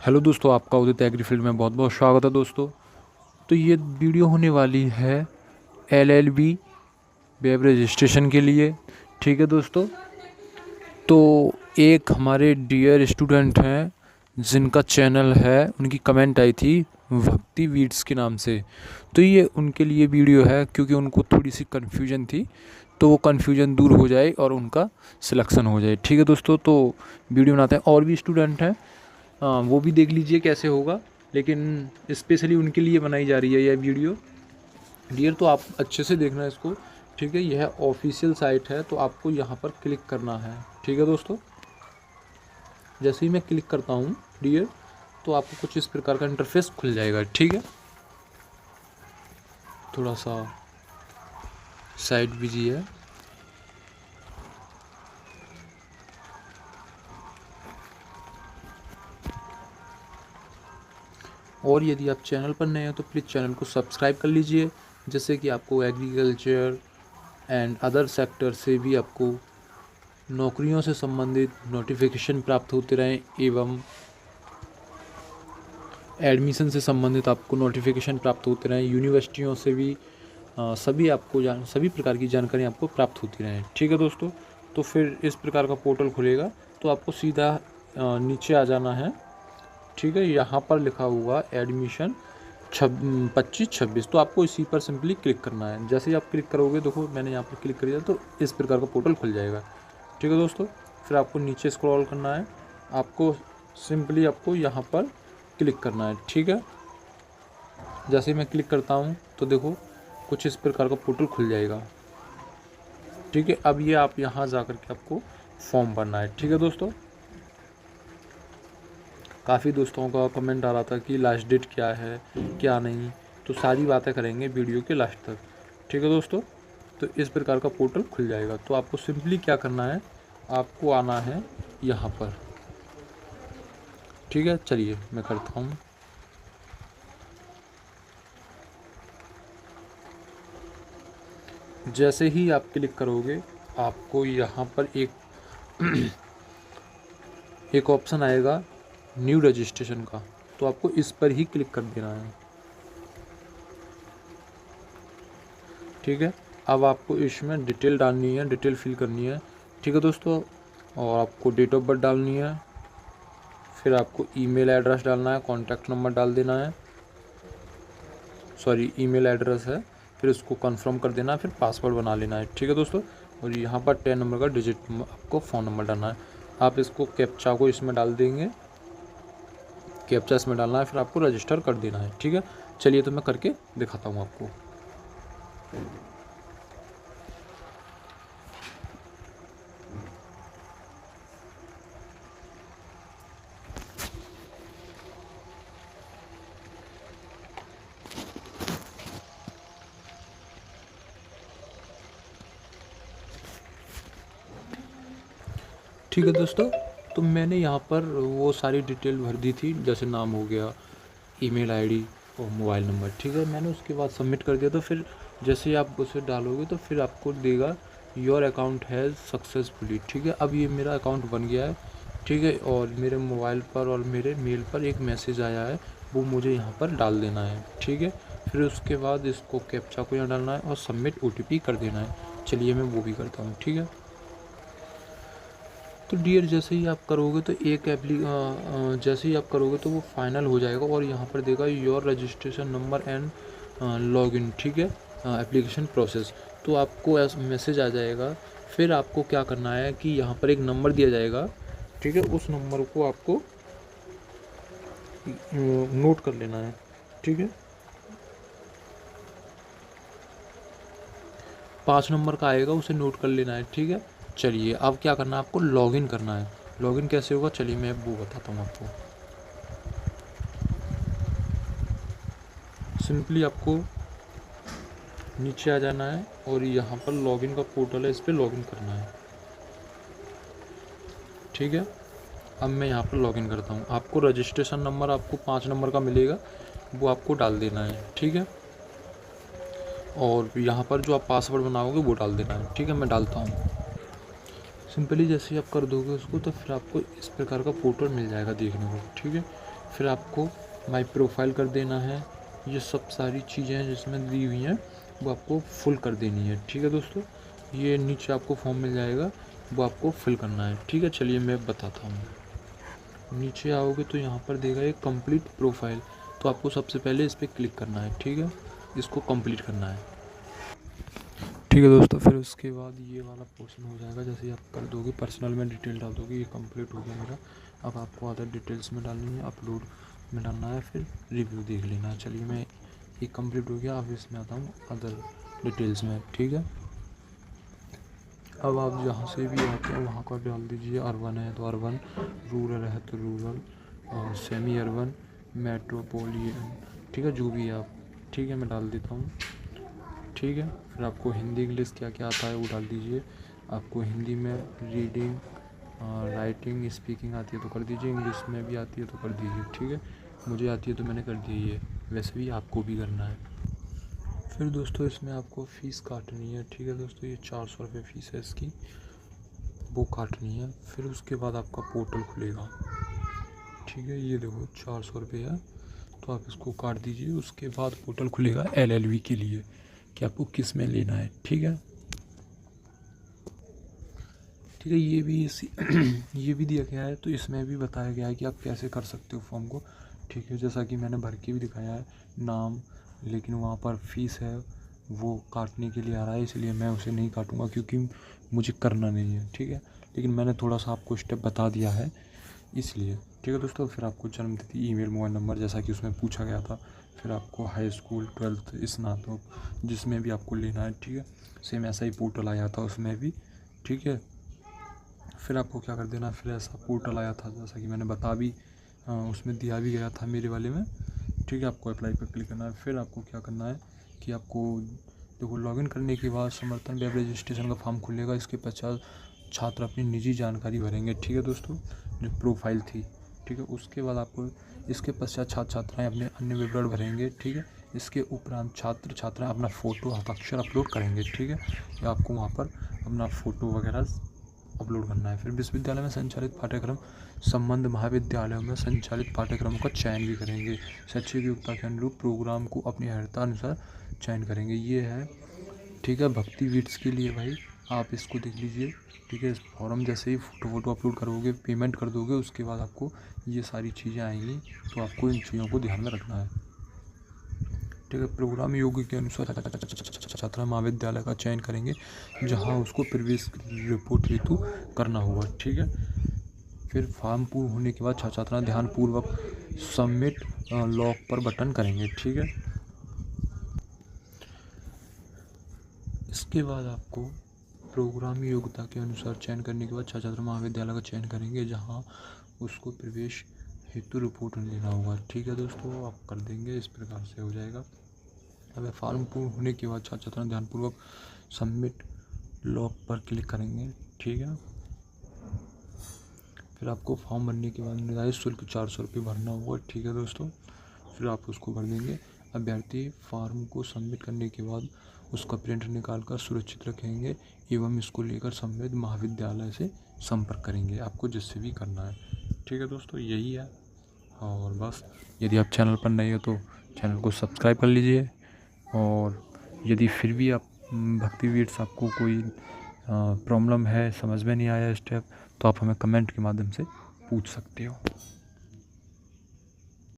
Hello दोस्तों, आपका उदित एग्रीफील्ड में बहुत बहुत स्वागत है दोस्तों। तो ये वीडियो होने वाली है एलएलबी वेब रजिस्ट्रेशन के लिए। ठीक है दोस्तों, तो एक हमारे डियर स्टूडेंट हैं जिनका चैनल है, उनकी कमेंट आई थी भक्ति वीड्स के नाम से। तो ये उनके लिए वीडियो है क्योंकि उनको थोड़ी सी कन्फ्यूजन थी, तो वो कन्फ्यूजन दूर हो जाए और उनका सिलेक्शन हो जाए। ठीक है दोस्तों, तो वीडियो बनाते हैं। और भी स्टूडेंट हैं, हाँ वो भी देख लीजिए कैसे होगा, लेकिन स्पेशली उनके लिए बनाई जा रही है यह वीडियो। डियर, तो आप अच्छे से देखना इसको। ठीक है, यह ऑफिशियल साइट है, तो आपको यहाँ पर क्लिक करना है। ठीक है दोस्तों, जैसे ही मैं क्लिक करता हूँ डियर, तो आपको कुछ इस प्रकार का इंटरफेस खुल जाएगा। ठीक है, थोड़ा सा साइट बिजी है। और यदि आप चैनल पर नए हैं तो प्लीज़ चैनल को सब्सक्राइब कर लीजिए, जिससे कि आपको एग्रीकल्चर एंड अदर सेक्टर से भी आपको नौकरियों से संबंधित नोटिफिकेशन प्राप्त होते रहें, एवं एडमिशन से संबंधित आपको नोटिफिकेशन प्राप्त होते रहें, यूनिवर्सिटियों से भी सभी प्रकार की जानकारी आपको प्राप्त होती रहें। ठीक है दोस्तों, तो फिर इस प्रकार का पोर्टल खुलेगा, तो आपको सीधा नीचे आ जाना है। ठीक है, यहाँ पर लिखा हुआ एडमिशन 25-26, तो आपको इसी पर सिंपली क्लिक करना है। जैसे ही आप क्लिक करोगे, देखो मैंने यहाँ पर क्लिक कर दिया, तो इस प्रकार का पोर्टल खुल जाएगा। ठीक है दोस्तों, फिर आपको नीचे स्क्रॉल करना है, आपको सिंपली आपको यहाँ पर क्लिक करना है। ठीक है, जैसे ही मैं क्लिक करता हूँ तो देखो कुछ इस प्रकार का पोर्टल खुल जाएगा। ठीक है, अब ये आप यहाँ जा कर के आपको फॉर्म भरना है। ठीक है दोस्तों, काफ़ी दोस्तों का कमेंट आ रहा था कि लास्ट डेट क्या है क्या नहीं, तो सारी बातें करेंगे वीडियो के लास्ट तक। ठीक है दोस्तों, तो इस प्रकार का पोर्टल खुल जाएगा। तो आपको सिंपली क्या करना है, आपको आना है यहाँ पर। ठीक है, चलिए मैं करता हूँ। जैसे ही आप क्लिक करोगे, आपको यहाँ पर एक ऑप्शन आएगा न्यू रजिस्ट्रेशन का, तो आपको इस पर ही क्लिक कर देना है। ठीक है, अब आपको इसमें डिटेल डालनी है, डिटेल फिल करनी है। ठीक है दोस्तों, और आपको डेट ऑफ बर्थ डालनी है, फिर आपको ईमेल एड्रेस डालना है, कॉन्टैक्ट नंबर डाल देना है, सॉरी ईमेल एड्रेस है, फिर उसको कंफर्म कर देना है, फिर पासवर्ड बना लेना है। ठीक है दोस्तों, और यहाँ पर 10 नंबर का डिजिट आपको फ़ोन नंबर डालना है। आप इसको कैप्चा को इसमें डाल देंगे, कैप्चा इसमें डालना है, फिर आपको रजिस्टर कर देना है। ठीक है, चलिए तो मैं करके दिखाता हूँ आपको। ठीक है दोस्तों, तो मैंने यहाँ पर वो सारी डिटेल भर दी थी, जैसे नाम हो गया, ईमेल आईडी और मोबाइल नंबर। ठीक है, मैंने उसके बाद सबमिट कर दिया। तो फिर जैसे ही आप उसे डालोगे तो फिर आपको देगा योर अकाउंट हैज़ सक्सेसफुली। ठीक है, अब ये मेरा अकाउंट बन गया है। ठीक है, और मेरे मोबाइल पर और मेरे मेल पर एक मैसेज आया है, वो मुझे यहाँ पर डाल देना है। ठीक है, फिर उसके बाद इसको कैप्चा को यहाँ डालना है और सबमिट OTP कर देना है। चलिए मैं वो भी करता हूँ। ठीक है, तो डियर जैसे ही आप करोगे तो जैसे ही आप करोगे तो वो फाइनल हो जाएगा, और यहाँ पर देगा your registration number and login. ठीक है, एप्लीकेशन प्रोसेस, तो आपको मैसेज आ जाएगा। फिर आपको क्या करना है कि यहाँ पर एक नंबर दिया जाएगा। ठीक है, उस नंबर को आपको नोट कर लेना है। ठीक है, 5 नंबर का आएगा, उसे नोट कर लेना है। ठीक है, चलिए अब क्या करना है, आपको लॉगिन करना है। लॉगिन कैसे होगा, चलिए मैं वो बताता हूँ आपको। सिंपली आपको नीचे आ जाना है और यहाँ पर लॉगिन का पोर्टल है, इस पर लॉगिन करना है। ठीक है, अब मैं यहाँ पर लॉगिन करता हूँ। आपको रजिस्ट्रेशन नंबर आपको 5 नंबर का मिलेगा, वो आपको डाल देना है। ठीक है, और यहाँ पर जो आप पासवर्ड बनाओगे वो डाल देना है। ठीक है, मैं डालता हूँ। सिंपली जैसे ही आप कर दोगे उसको, तो फिर आपको इस प्रकार का पोर्टल मिल जाएगा देखने को। ठीक है, फिर आपको माई प्रोफाइल कर देना है। ये सब सारी चीज़ें हैं जिसमें दी हुई हैं वो आपको फुल कर देनी है। ठीक है दोस्तों, ये नीचे आपको फॉर्म मिल जाएगा, वो आपको फिल करना है। ठीक है, चलिए मैं बताता हूँ। नीचे आओगे तो यहाँ पर देगा एक कंप्लीट प्रोफाइल, तो आपको सबसे पहले इस पर क्लिक करना है। ठीक है, इसको कंप्लीट करना है। ठीक है दोस्तों, फिर उसके बाद ये वाला पोर्शन हो जाएगा। जैसे ही आप कर दोगे, पर्सनल में डिटेल डाल दोगे, ये कंप्लीट हो गया मेरा। अब आपको अदर डिटेल्स में डालनी है, अपलोड में डालना है, फिर रिव्यू देख लेना है। चलिए मैं ये कंप्लीट हो गया, अब इसमें आता हूँ अदर डिटेल्स में। ठीक है, अब आप जहाँ से भी आते हैं वहाँ का डाल दीजिए। अर्बन है तो अर्बन, रूरल है तो रूरल, और सेमी अर्बन, मेट्रोपोलियन, ठीक है, जो भी है आप। ठीक है, मैं डाल देता हूँ। ठीक है, फिर आपको हिंदी इंग्लिश क्या क्या आता है वो डाल दीजिए। आपको हिंदी में रीडिंग, राइटिंग, स्पीकिंग आती है तो कर दीजिए, इंग्लिश में भी आती है तो कर दीजिए। ठीक है, मुझे आती है तो मैंने कर दी है, वैसे भी आपको भी करना है। फिर दोस्तों इसमें आपको फ़ीस काटनी है। ठीक है दोस्तों, ये 400 रुपये फ़ीस है इसकी, वो काटनी है। फिर उसके बाद आपका पोर्टल खुलेगा। ठीक है, ये देखो 400 रुपये है, तो आप इसको काट दीजिए। उसके बाद पोर्टल खुलेगा LLB के लिए कि आपको किस में लेना है। ठीक है, ठीक है, ये भी इसी ये भी दिया गया है, तो इसमें भी बताया गया है कि आप कैसे कर सकते हो फॉर्म को। ठीक है, जैसा कि मैंने भर के भी दिखाया है नाम, लेकिन वहाँ पर फ़ीस है वो काटने के लिए आ रहा है, इसलिए मैं उसे नहीं काटूँगा क्योंकि मुझे करना नहीं है। ठीक है, लेकिन मैंने थोड़ा सा आपको स्टेप बता दिया है इसलिए। ठीक है दोस्तों, फिर आपको जन्म तिथि, ईमेल, मोबाइल नंबर जैसा कि उसमें पूछा गया था। फिर आपको हाई स्कूल, 12th, स्नातक जिसमें भी आपको लेना है। ठीक है, सेम ऐसा ही पोर्टल आया था उसमें भी। ठीक है, फिर आपको क्या कर देना, फिर ऐसा पोर्टल आया था जैसा कि मैंने बता भी उसमें दिया भी गया था मेरे वाले में। ठीक है, आपको अप्लाई पर क्लिक करना है। फिर आपको क्या करना है कि आपको देखो, लॉगिन करने के बाद समर्थन वेब रजिस्ट्रेशन का फॉर्म खुलेगा। इसके पश्चात छात्र अपनी निजी जानकारी भरेंगे। ठीक है दोस्तों, जो प्रोफाइल थी। ठीक है, उसके बाद आपको इसके पश्चात छात्र छात्राएँ अपने अन्य विवरण भरेंगे। ठीक है, इसके उपरांत छात्र छात्राएँ अपना फ़ोटो, हस्ताक्षर अपलोड करेंगे। ठीक है, या आपको वहाँ पर अपना फ़ोटो वगैरह अपलोड करना है। फिर विश्वविद्यालय में संचालित पाठ्यक्रम, संबंध महाविद्यालयों में संचालित पाठ्यक्रमों का चयन भी करेंगे। शैक्षिक योग्यता के अनुरूप प्रोग्राम को अपनी अर्हता अनुसार चयन करेंगे। ये है, ठीक है, भक्ति वीट्स के लिए भाई, आप इसको देख लीजिए। ठीक है, इस फॉर्म जैसे ही फ़ोटो अपलोड करोगे, पेमेंट कर दोगे, उसके बाद आपको ये सारी चीज़ें आएंगी, तो आपको इन चीज़ों को ध्यान में रखना है। ठीक है, प्रोग्राम योग्य के अनुसार छात्र महाविद्यालय का चयन करेंगे जहां उसको प्रवेश रिपोर्ट हेतु करना होगा। ठीक है, फिर फॉर्म पूर्ण होने के बाद छात्र ध्यानपूर्वक सबमिट लॉक पर बटन करेंगे। ठीक है, इसके बाद आपको प्रोग्राम योग्यता के अनुसार चयन करने के बाद छात्र महाविद्यालय का चयन करेंगे जहां उसको प्रवेश हेतु रिपोर्ट लेना होगा। ठीक है दोस्तों, आप कर देंगे, इस प्रकार से हो जाएगा। अब फॉर्म पूर्ण होने के बाद छात्र ध्यानपूर्वक सबमिट लॉक पर क्लिक करेंगे। ठीक है, फिर आपको फॉर्म भरने के बाद निर्धारित शुल्क 400 रुपये भरना होगा। ठीक है दोस्तों, फिर आप उसको भर देंगे। अभ्यर्थी फॉर्म को सबमिट करने के बाद उसका प्रिंट निकाल कर सुरक्षित रखेंगे एवं इसको लेकर संबंधित महाविद्यालय से संपर्क करेंगे, आपको जिससे भी करना है। ठीक है दोस्तों, यही है। और बस, यदि आप चैनल पर नए हो तो चैनल को सब्सक्राइब कर लीजिए। और यदि फिर भी आप भक्ति वीट्स आपको कोई प्रॉब्लम है, समझ में नहीं आया स्टेप, तो आप हमें कमेंट के माध्यम से पूछ सकते हो।